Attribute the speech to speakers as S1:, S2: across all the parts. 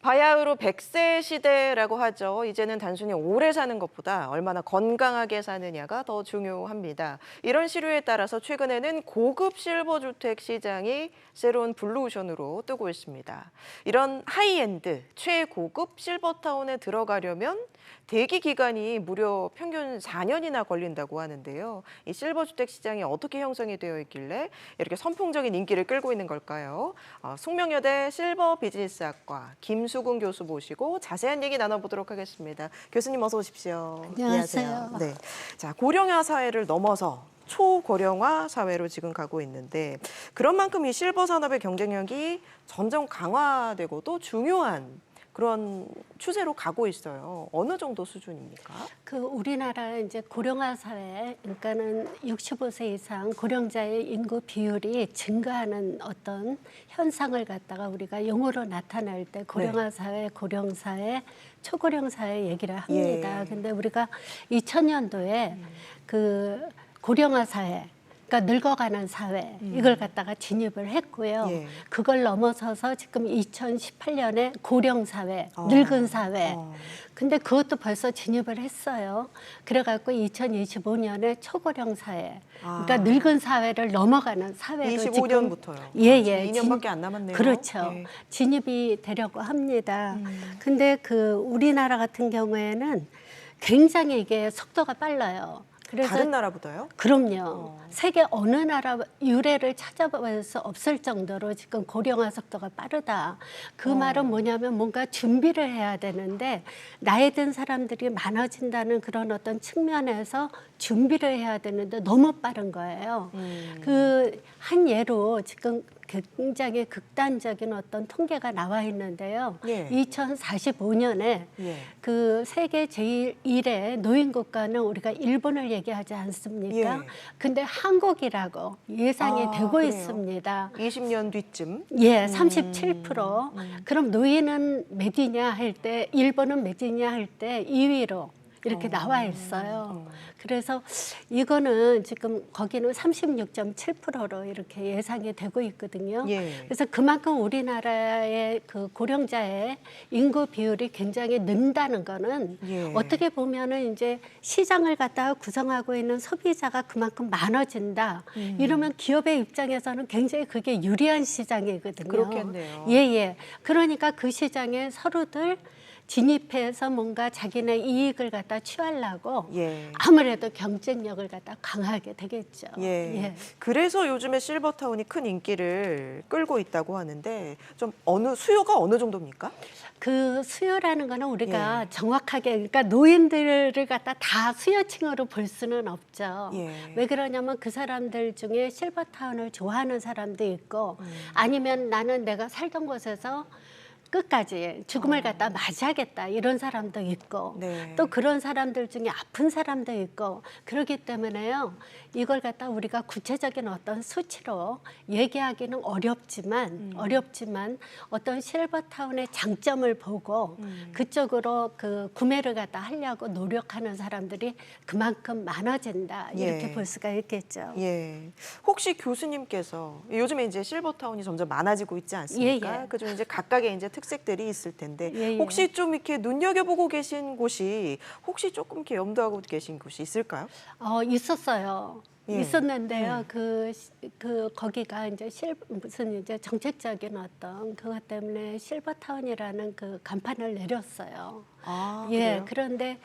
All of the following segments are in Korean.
S1: 바야흐로 100세 시대라고 하죠. 이제는 단순히 오래 사는 것보다 얼마나 건강하게 사느냐가 더 중요합니다. 이런 시류에 따라서 최근에는 고급 실버 주택 시장이 새로운 블루오션으로 뜨고 있습니다. 이런 하이엔드, 최고급 실버타운에 들어가려면 대기 기간이 무려 평균 4년이나 걸린다고 하는데요. 이 실버 주택 시장이 어떻게 형성이 되어 있길래 이렇게 선풍적인 인기를 끌고 있는 걸까요? 숙명여대 실버 비즈니스학과 김수근 교수 모시고 자세한 얘기 나눠보도록 하겠습니다. 교수님 어서 오십시오.
S2: 안녕하세요.
S1: 네, 자 고령화 사회를 넘어서 초고령화 사회로 지금 가고 있는데 그런 만큼 이 실버 산업의 경쟁력이 점점 강화되고 또 중요한 그런 추세로 가고 있어요. 어느 정도 수준입니까?
S2: 우리나라 이제 고령화 사회, 그러니까는 65세 이상 고령자의 인구 비율이 증가하는 어떤 현상을 갖다가 우리가 용어로 나타낼 때 고령화 사회, 고령 사회, 초고령 사회 얘기를 합니다. 근데 우리가 2000년도에 그 고령화 사회, 그러니까 늙어가는 사회 이걸 갖다가 진입을 했고요. 그걸 넘어서서 지금 2018년에 고령 사회, 늙은 사회. 근데 그것도 벌써 진입을 했어요. 그래갖고 2025년에 초고령 사회, 그러니까 늙은 사회를 넘어가는 사회로
S1: 25년부터요.
S2: 예,
S1: 2년밖에 안 남았네요.
S2: 그렇죠. 진입이 되려고 합니다. 근데 우리나라 같은 경우에는 굉장히 이게 속도가 빨라요. 그래서
S1: 다른 나라보다요?
S2: 그럼요. 세계 어느 나라 유례를 찾아볼 수 없을 정도로 지금 고령화 속도가 빠르다. 그 말은 뭐냐면 뭔가 준비를 해야 되는데 나이 든 사람들이 많아진다는 그런 어떤 측면에서 준비를 해야 되는데 너무 빠른 거예요. 한 예로 지금 굉장히 극단적인 어떤 통계가 나와 있는데요. 2045년에 그 세계 제1의 노인 국가는 우리가 일본을 얘기하지 않습니까? 근데 한국이라고 예상이 되고
S1: 그래요?
S2: 있습니다.
S1: 20년 뒤쯤?
S2: 37%. 그럼 노인은 몇이냐 할 때, 일본은 몇이냐 할 때 2위로 이렇게 나와 있어요. 그래서 이거는 지금 거기는 36.7%로 이렇게 예상이 되고 있거든요. 그래서 그만큼 우리나라의 그 고령자의 인구 비율이 굉장히 는다는 거는 어떻게 보면은 이제 시장을 갖다가 구성하고 있는 소비자가 그만큼 많아진다. 이러면 기업의 입장에서는 굉장히 그게 유리한 시장이거든요.
S1: 그렇겠네요.
S2: 그러니까 그 시장에 서로들 진입해서 뭔가 자기네 이익을 갖다 취하려고 아무래도 경쟁력을 갖다 강하게 되겠죠.
S1: 그래서 요즘에 실버타운이 큰 인기를 끌고 있다고 하는데 좀 수요가 어느 정도입니까?
S2: 그 수요라는 거는 우리가 정확하게 그러니까 노인들을 갖다 다 수요층으로 볼 수는 없죠. 왜 그러냐면 그 사람들 중에 실버타운을 좋아하는 사람도 있고 아니면 나는 내가 살던 곳에서 끝까지 죽음을 갖다 맞이하겠다 이런 사람도 있고 또 그런 사람들 중에 아픈 사람도 있고 그렇기 때문에요. 이걸 갖다 우리가 구체적인 어떤 수치로 얘기하기는 어렵지만 어떤 실버타운의 장점을 보고 그쪽으로 그 구매를 갖다 하려고 노력하는 사람들이 그만큼 많아진다 이렇게 볼 수가 있겠죠.
S1: 혹시 교수님께서 요즘에 이제 실버타운이 점점 많아지고 있지 않습니까? 그중 이제 각각의 이제 특색들이 있을 텐데 혹시 좀 이렇게 눈여겨보고 계신 곳이 혹시 조금 이렇게 염두하고 계신 곳이 있을까요?
S2: 있었어요. 있었는데요. 거기가 이제 무슨 이제 정책적인 어떤 그것 때문에 실버타운이라는 그 간판을 내렸어요.
S1: 그래요?
S2: 그런데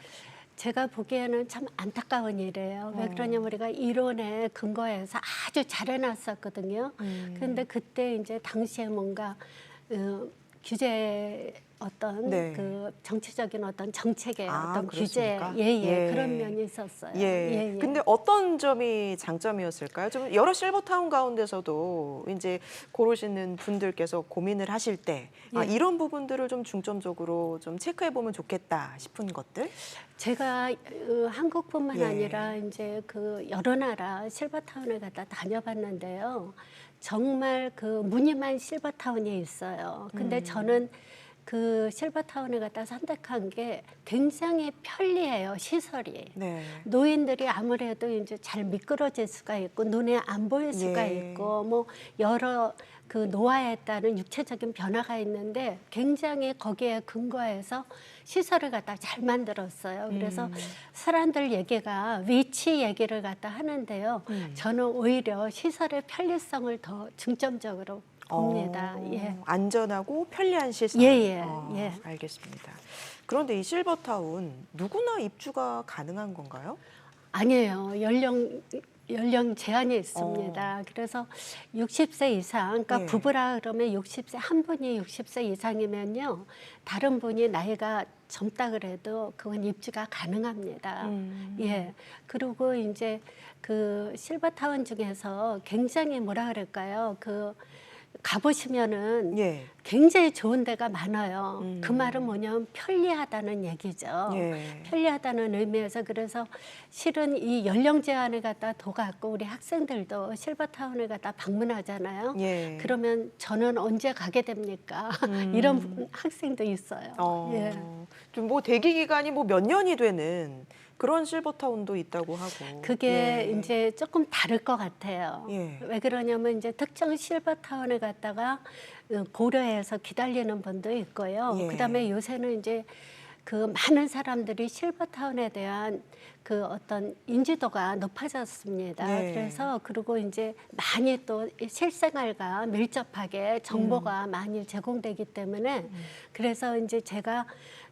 S2: 제가 보기에는 참 안타까운 일이에요. 왜 그러냐면 우리가 이론에 근거해서 아주 잘 해놨었거든요. 그런데 그때 이제 당시에 뭔가 규제 어떤 그 정치적인 어떤 정책의 어떤 규제 그런 면이 있었어요.
S1: 근데 어떤 점이 장점이었을까요? 좀 여러 실버타운 가운데서도 이제 고르시는 분들께서 고민을 하실 때 이런 부분들을 좀 중점적으로 좀 체크해 보면 좋겠다 싶은 것들?
S2: 제가 한국뿐만 아니라 이제 그 여러 나라 실버타운을 갖다 다녀봤는데요. 정말 그 무늬만 실버타운이 있어요. 근데 저는 그 실버타운에 갖다 선택한 게 굉장히 편리해요, 시설이.
S1: 네.
S2: 노인들이 아무래도 이제 잘 미끄러질 수가 있고 눈에 안 보일 수가
S1: 예.
S2: 있고 뭐 여러 그 노화에 따른 육체적인 변화가 있는데 굉장히 거기에 근거해서 시설을 갖다 잘 만들었어요. 그래서 사람들 얘기가 위치 얘기를 갖다 하는데요. 저는 오히려 시설의 편리성을 더 중점적으로 봅니다. 예.
S1: 안전하고 편리한 시설.
S2: 예.
S1: 알겠습니다. 그런데 이 실버타운 누구나 입주가 가능한 건가요?
S2: 아니에요. 연령 제한이 있습니다. 그래서 60세 이상, 그러니까
S1: 예.
S2: 부부라 그러면 60세, 한 분이 60세 이상이면요. 다른 분이 나이가 젊다 그래도 그건 입주가 가능합니다. 예. 그리고 이제 그 실버타운 중에서 굉장히 뭐라 그럴까요? 그 가보시면은
S1: 예.
S2: 굉장히 좋은 데가 많아요. 그 말은 뭐냐면 편리하다는 얘기죠.
S1: 예.
S2: 편리하다는 의미에서 그래서 실은 이 연령 제한을 갖다 둬갖고 우리 학생들도 실버타운을 갖다 방문하잖아요.
S1: 예.
S2: 그러면 저는 언제 가게 됩니까? 이런 학생도 있어요. 예.
S1: 좀 뭐 대기 기간이 뭐 몇 년이 되는 그런 실버타운도 있다고 하고.
S2: 그게
S1: 예.
S2: 이제 조금 다를 것 같아요.
S1: 예.
S2: 왜 그러냐면 이제 특정 실버타운을 갔다가 고려해서 기다리는 분도 있고요.
S1: 예.
S2: 그다음에 요새는 이제 그 많은 사람들이 실버타운에 대한 그 어떤 인지도가 높아졌습니다.
S1: 예.
S2: 그래서 그리고 이제 많이 또 실생활과 밀접하게 정보가 많이 제공되기 때문에 그래서 이제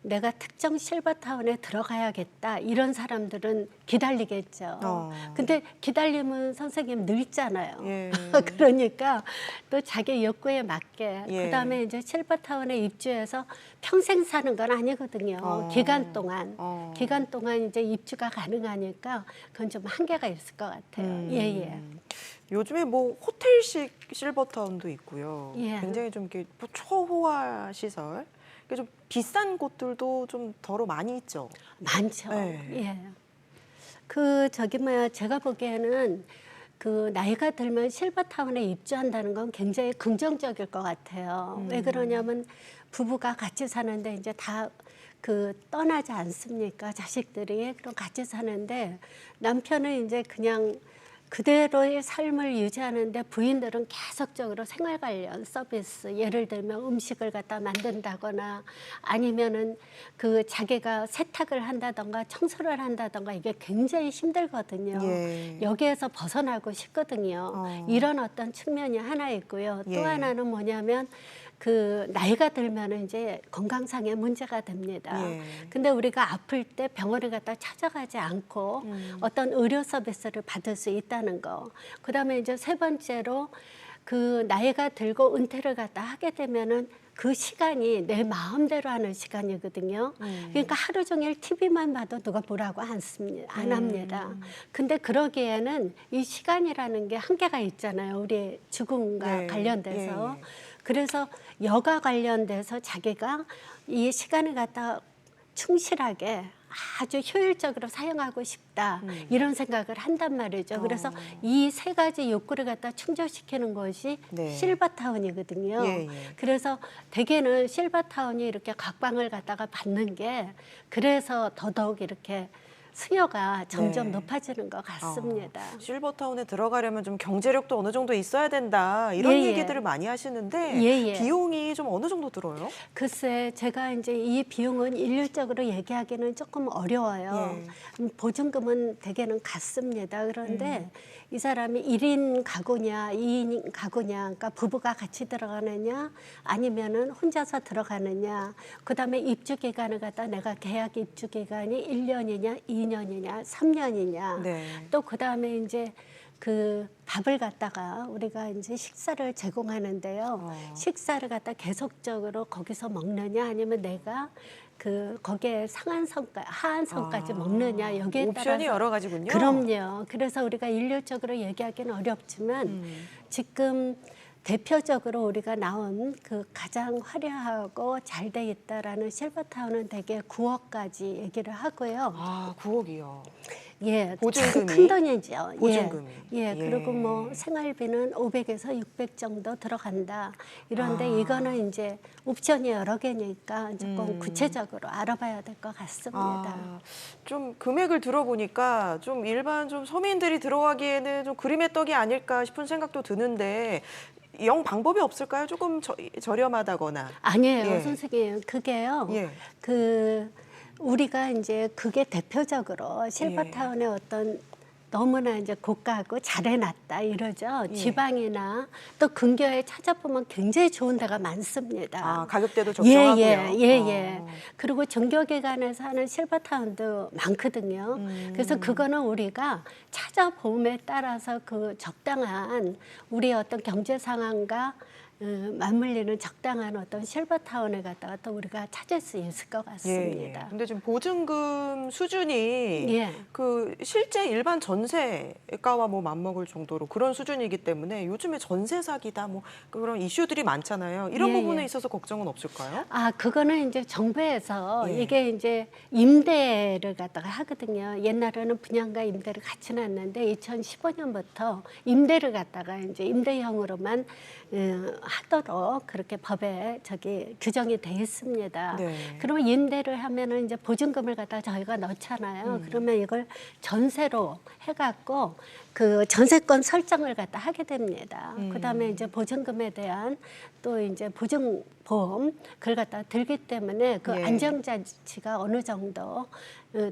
S2: 내가 특정 실버타운에 들어가야겠다 이런 사람들은 기다리겠죠. 근데 기다리면 선생님 늙잖아요.
S1: 예.
S2: 그러니까 또 자기 욕구에 맞게
S1: 예.
S2: 그다음에 이제 실버타운에 입주해서 평생 사는 건 아니거든요. 기간 동안 이제 입주가 가능하니까 그건 좀 한계가 있을 것 같아요. 예.
S1: 요즘에 뭐 호텔식 실버타운도 있고요.
S2: 예.
S1: 굉장히 좀 이렇게 뭐 초호화 시설. 좀 비싼 곳들도 좀 더러 많이 있죠.
S2: 많죠.
S1: 네.
S2: 예. 제가 보기에는 그 나이가 들면 실버타운에 입주한다는 건 굉장히 긍정적일 것 같아요. 왜 그러냐면 부부가 같이 사는데 이제 다 그 떠나지 않습니까? 자식들이. 그럼 같이 사는데 남편은 이제 그냥 그대로의 삶을 유지하는데 부인들은 계속적으로 생활 관련 서비스, 예를 들면 음식을 갖다 만든다거나 아니면은 그 자기가 세탁을 한다던가 청소를 한다던가 이게 굉장히 힘들거든요.
S1: 예.
S2: 여기에서 벗어나고 싶거든요. 이런 어떤 측면이 하나 있고요. 또
S1: 예.
S2: 하나는 뭐냐면 그 나이가 들면은 이제 건강상의 문제가 됩니다.
S1: 예.
S2: 근데 우리가 아플 때 병원을 갖다 찾아가지 않고 어떤 의료 서비스를 받을 수 있다는 거. 그다음에 이제 세 번째로 그 나이가 들고 은퇴를 갖다 하게 되면은 그 시간이 내 마음대로 하는 시간이거든요. 그러니까 하루 종일 TV만 봐도 누가 뭐라고 안 합니다. 근데 그러기에는 이 시간이라는 게 한계가 있잖아요. 우리 죽음과
S1: 네.
S2: 관련돼서.
S1: 예.
S2: 그래서 여가 관련돼서 자기가 이 시간을 갖다 충실하게 아주 효율적으로 사용하고 싶다 이런 생각을 한단 말이죠. 그래서 이 세 가지 욕구를 갖다 충족시키는 것이
S1: 네.
S2: 실버타운이거든요.
S1: 예.
S2: 그래서 대개는 실버타운이 이렇게 각방을 갖다가 받는 게 그래서 더더욱 이렇게 수요가 점점
S1: 네.
S2: 높아지는 것 같습니다.
S1: 실버타운에 들어가려면 좀 경제력도 어느 정도 있어야 된다 이런
S2: 예.
S1: 얘기들을 많이 하시는데
S2: 예.
S1: 비용이 좀 어느 정도 들어요?
S2: 글쎄, 제가 이제 이 비용은 일률적으로 얘기하기는 조금 어려워요. 보증금은 대개는 같습니다. 그런데 이 사람이 1인 가구냐, 2인 가구냐, 그러니까 부부가 같이 들어가느냐, 아니면은 혼자서 들어가느냐, 그 다음에 입주 기간을 갖다 내가 계약 입주 기간이 1년이냐, 2년이냐, 3년이냐,
S1: 네.
S2: 또 그 다음에 이제 그 밥을 갖다가 우리가 이제 식사를 제공하는데요. 식사를 갖다 계속적으로 거기서 먹느냐 아니면 내가 그 거기에 상한선까지 하한선까지 먹느냐 여기에
S1: 옵션이
S2: 따라서
S1: 여러 가지군요.
S2: 그럼요. 그래서 우리가 일률적으로 얘기하기는 어렵지만 지금 대표적으로 우리가 나온 그 가장 화려하고 잘 돼 있다라는 실버타운은 대개 9억까지 얘기를 하고요.
S1: 9억이요.
S2: 예,
S1: 보증금이
S2: 큰 돈이죠.
S1: 보증금이.
S2: 예, 그리고 뭐 생활비는 500에서 600 정도 들어간다. 이런데 이거는 이제 옵션이 여러 개니까 조금 구체적으로 알아봐야 될 것 같습니다.
S1: 좀 금액을 들어보니까 좀 일반 좀 서민들이 들어가기에는 좀 그림의 떡이 아닐까 싶은 생각도 드는데 영 방법이 없을까요? 조금 저렴하다거나.
S2: 아니에요,
S1: 예.
S2: 선생님. 그게요.
S1: 예.
S2: 우리가 이제 그게 대표적으로 실버타운의 어떤 너무나 이제 고가고 잘 해놨다 이러죠.
S1: 예.
S2: 지방이나 또 근교에 찾아보면 굉장히 좋은 데가 많습니다.
S1: 가격대도 적정하고요.
S2: 예. 그리고 종교기관에서 하는 실버타운도 많거든요. 그래서 그거는 우리가 찾아봄에 따라서 그 적당한 우리 어떤 경제 상황과 맞물리는 적당한 어떤 실버타운에 갔다가 또 우리가 찾을 수 있을 것 같습니다.
S1: 근데 지금 보증금 수준이
S2: 예.
S1: 그 실제 일반 전세가와 뭐 맞먹을 정도로 그런 수준이기 때문에 요즘에 전세 사기다 뭐 그런 이슈들이 많잖아요. 이런 부분에 있어서 걱정은 없을까요?
S2: 그거는 이제 정부에서
S1: 예.
S2: 이게 이제 임대를 갖다가 하거든요. 옛날에는 분양과 임대를 같이 놨는데 2015년부터 임대를 갖다가 이제 임대형으로만 하도록 그렇게 법에 규정이 돼 있습니다.
S1: 네.
S2: 그러면 임대를 하면은 이제 보증금을 갖다가 저희가 넣잖아요. 그러면 이걸 전세로 해갖고 그 전세권 설정을 갖다 하게 됩니다. 그다음에 이제 보증금에 대한 또 이제 보증보험 그걸 갖다 들기 때문에 그
S1: 예.
S2: 안정자치가 어느 정도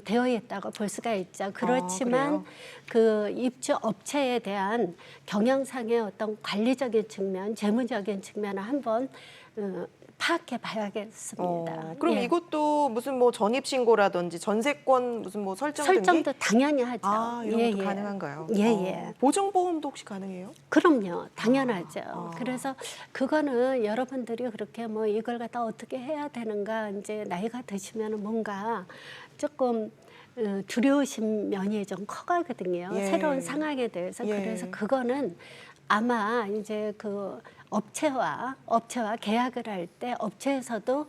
S2: 되어 있다고 볼 수가 있죠. 그렇지만
S1: 그래요?
S2: 그 입주 업체에 대한 경영상의 어떤 관리적인 측면, 재무적인 측면을 한번 파악해 봐야겠습니다.
S1: 그럼
S2: 예.
S1: 이것도 무슨 뭐 전입 신고라든지 전세권 무슨 뭐 설정도
S2: 당연히 하죠.
S1: 이런 것도 가능한가요?
S2: 예.
S1: 보증보험도 혹시 가능해요?
S2: 그럼요, 당연하죠. 그래서 그거는 여러분들이 그렇게 뭐 이걸 갖다 어떻게 해야 되는가 이제 나이가 드시면 뭔가 조금 두려우신 면이 좀 커가거든요.
S1: 예.
S2: 새로운 상황에 대해서.
S1: 예.
S2: 그래서 그거는 아마 이제 그 업체와 계약을 할 때 업체에서도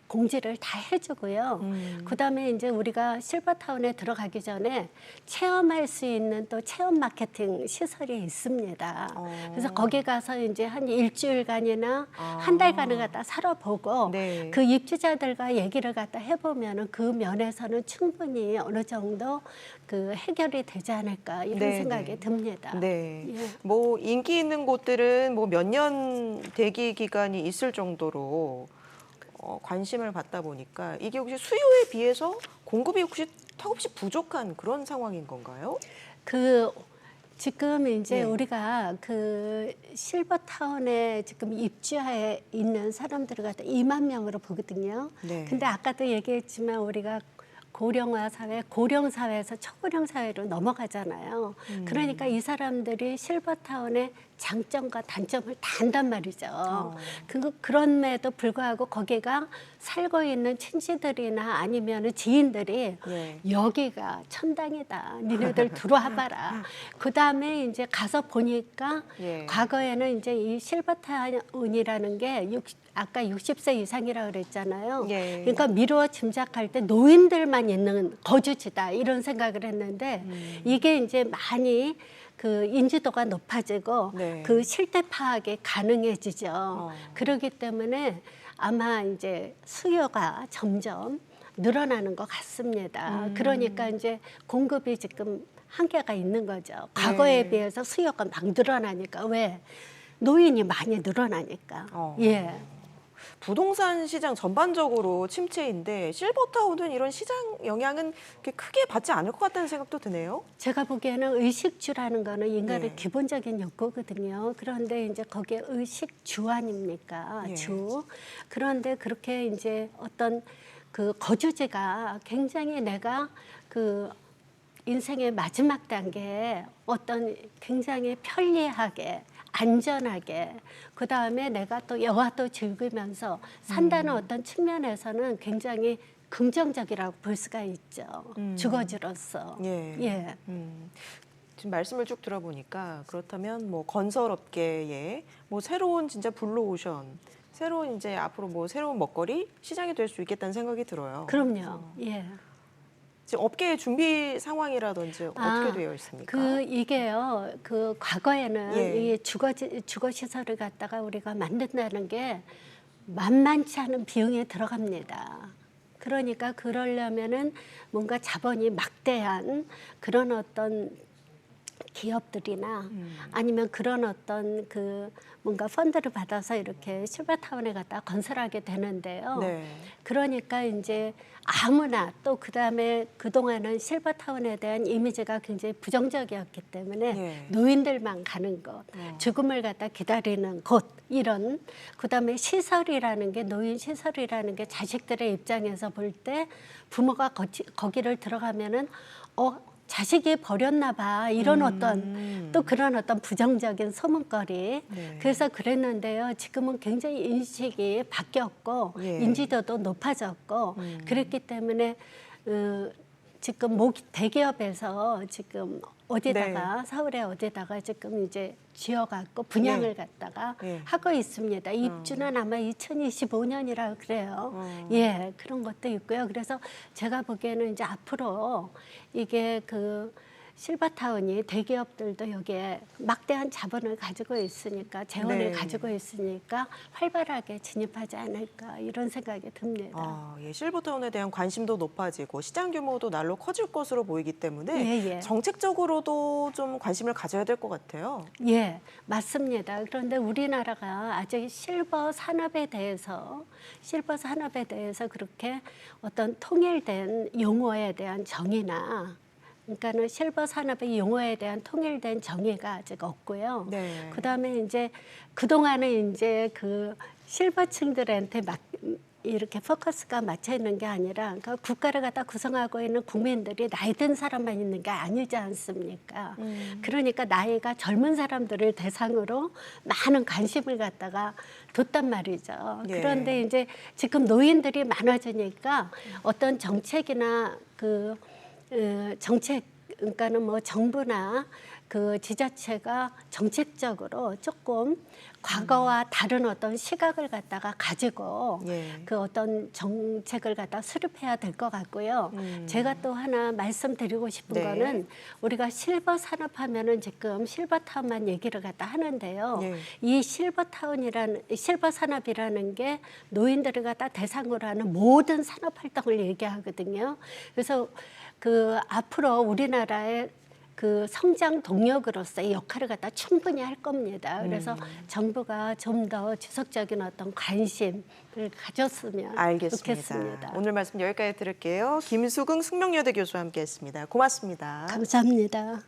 S2: 공지를 다 해주고요. 그다음에 이제 우리가 실버타운에 들어가기 전에 체험할 수 있는 또 체험 마케팅 시설이 있습니다. 그래서 거기 가서 이제 한 일주일간이나 한 달간을 갖다 살아보고
S1: 네.
S2: 그 입주자들과 얘기를 갖다 해보면은 그 면에서는 충분히 어느 정도 그 해결이 되지 않을까 이런
S1: 네,
S2: 생각이
S1: 네.
S2: 듭니다.
S1: 네.
S2: 예.
S1: 뭐 인기 있는 곳들은 뭐 몇 년 대기 기간이 있을 정도로 관심을 받다 보니까 이게 혹시 수요에 비해서 공급이 혹시 턱없이 부족한 그런 상황인 건가요?
S2: 지금 이제
S1: 예.
S2: 우리가 그 실버타운에 지금 입주해 있는 사람들을 갖다 2만 명으로 보거든요.
S1: 네.
S2: 근데 아까도 얘기했지만 우리가 고령화 사회, 고령 사회에서 초고령 사회로 넘어가잖아요. 그러니까 이 사람들이 실버타운의 장점과 단점을 다 안단 말이죠. 그럼에도 불구하고 거기가 살고 있는 친지들이나 아니면 지인들이
S1: 예.
S2: 여기가 천당이다. 니네들 들어와봐라. 그 다음에 이제 가서 보니까
S1: 예.
S2: 과거에는 이제 이 실버타운이라는 게 아까 60세 이상이라고 그랬잖아요.
S1: 예.
S2: 그러니까 미루어 짐작할 때 노인들만 있는 거주지다 이런 생각을 했는데 이게 이제 많이 그 인지도가 높아지고
S1: 네.
S2: 그 실태 파악이 가능해지죠. 그렇기 때문에 아마 이제 수요가 점점 늘어나는 것 같습니다. 그러니까 이제 공급이 지금 한계가 있는 거죠. 과거에
S1: 네.
S2: 비해서 수요가 막 늘어나니까 왜? 노인이 많이 늘어나니까. 예.
S1: 부동산 시장 전반적으로 침체인데 실버타운은 이런 시장 영향은 그렇게 크게 받지 않을 것 같다는 생각도 드네요.
S2: 제가 보기에는 의식주라는 거는 인간의
S1: 예.
S2: 기본적인 욕구거든요. 그런데 이제 거기에 의식주 아닙니까?
S1: 예.
S2: 주. 그런데 그렇게 이제 어떤 그 거주지가 굉장히 내가 그 인생의 마지막 단계에 어떤 굉장히 편리하게 안전하게 그다음에 내가 또 여와도 즐기면서 산다는 어떤 측면에서는 굉장히 긍정적이라고 볼 수가 있죠. 주거지로서.
S1: 예.
S2: 예.
S1: 지금 말씀을 쭉 들어보니까 그렇다면 뭐 건설업계에 뭐 새로운 진짜 블루오션, 새로운 이제 앞으로 뭐 새로운 먹거리 시장이 될 수 있겠다는 생각이 들어요.
S2: 그럼요. 예.
S1: 지금 업계의 준비 상황이라든지 어떻게 되어 있습니까?
S2: 이게요. 과거에는
S1: 예.
S2: 이 주거 시설을 갖다가 우리가 만든다는 게 만만치 않은 비용이 들어갑니다. 그러니까 그러려면은 뭔가 자본이 막대한 그런 어떤 기업들이나 아니면 그런 어떤 뭔가 펀드를 받아서 이렇게 실버타운에 갖다 건설하게 되는데요.
S1: 네.
S2: 그러니까 이제 아무나 또 그다음에 그동안은 실버타운에 대한 이미지가 굉장히 부정적이었기 때문에
S1: 예.
S2: 노인들만 가는 곳, 죽음을 갖다 기다리는 곳 이런 그다음에 시설이라는 게 노인 시설이라는 게 자식들의 입장에서 볼 때 부모가 거기를 들어가면은 자식이 버렸나 봐 이런 어떤 또 그런 어떤 부정적인 소문거리
S1: 네.
S2: 그래서 그랬는데요. 지금은 굉장히 인식이 바뀌었고
S1: 예.
S2: 인지도도 높아졌고 그랬기 때문에 지금 대기업에서 지금 어디다가 서울에 어디다가 지금 이제 지어갖고 분양을
S1: 예.
S2: 갖다가
S1: 예.
S2: 하고 있습니다. 입주는 아마 2025년이라 그래요. 예, 그런 것도 있고요. 그래서 제가 보기에는 이제 앞으로 이게 실버타운이 대기업들도 여기에 막대한 자본을 가지고 있으니까 재원을
S1: 네.
S2: 가지고 있으니까 활발하게 진입하지 않을까 이런 생각이 듭니다.
S1: 예, 실버타운에 대한 관심도 높아지고 시장 규모도 날로 커질 것으로 보이기 때문에
S2: 예.
S1: 정책적으로도 좀 관심을 가져야 될 것 같아요.
S2: 예, 맞습니다. 그런데 우리나라가 아직 실버 산업에 대해서 그렇게 어떤 통일된 용어에 대한 정의나 그러니까는 실버 산업의 용어에 대한 통일된 정의가 아직 없고요.
S1: 네.
S2: 그다음에 이제 그동안은 이제 실버층들한테 이렇게 포커스가 맞춰 있는 게 아니라 그러니까 국가를 갖다 구성하고 있는 국민들이 나이 든 사람만 있는 게 아니지 않습니까? 그러니까 나이가 젊은 사람들을 대상으로 많은 관심을 갖다가 뒀단 말이죠.
S1: 예.
S2: 그런데 이제 지금 노인들이 많아지니까 어떤 정책이나 정책 그러니까는 뭐 정부나 지자체가 정책적으로 조금 과거와 다른 어떤 시각을 갖다가 가지고
S1: 예.
S2: 어떤 정책을 갖다 수립해야 될 것 같고요. 제가 또 하나 말씀드리고 싶은
S1: 네.
S2: 거는 우리가 실버 산업하면은 지금 실버타운만 얘기를 갖다 하는데요.
S1: 예.
S2: 이 실버 산업이라는 게 노인들을 갖다 대상으로 하는 모든 산업 활동을 얘기하거든요. 그래서 앞으로 우리나라의 성장 동력으로서의 역할을 갖다 충분히 할 겁니다. 그래서 정부가 좀 더 지속적인 어떤 관심을 가졌으면
S1: 알겠습니다.
S2: 좋겠습니다.
S1: 오늘 말씀 여기까지 들을게요. 김수긍 숙명여대 교수와 함께했습니다. 고맙습니다.
S2: 감사합니다.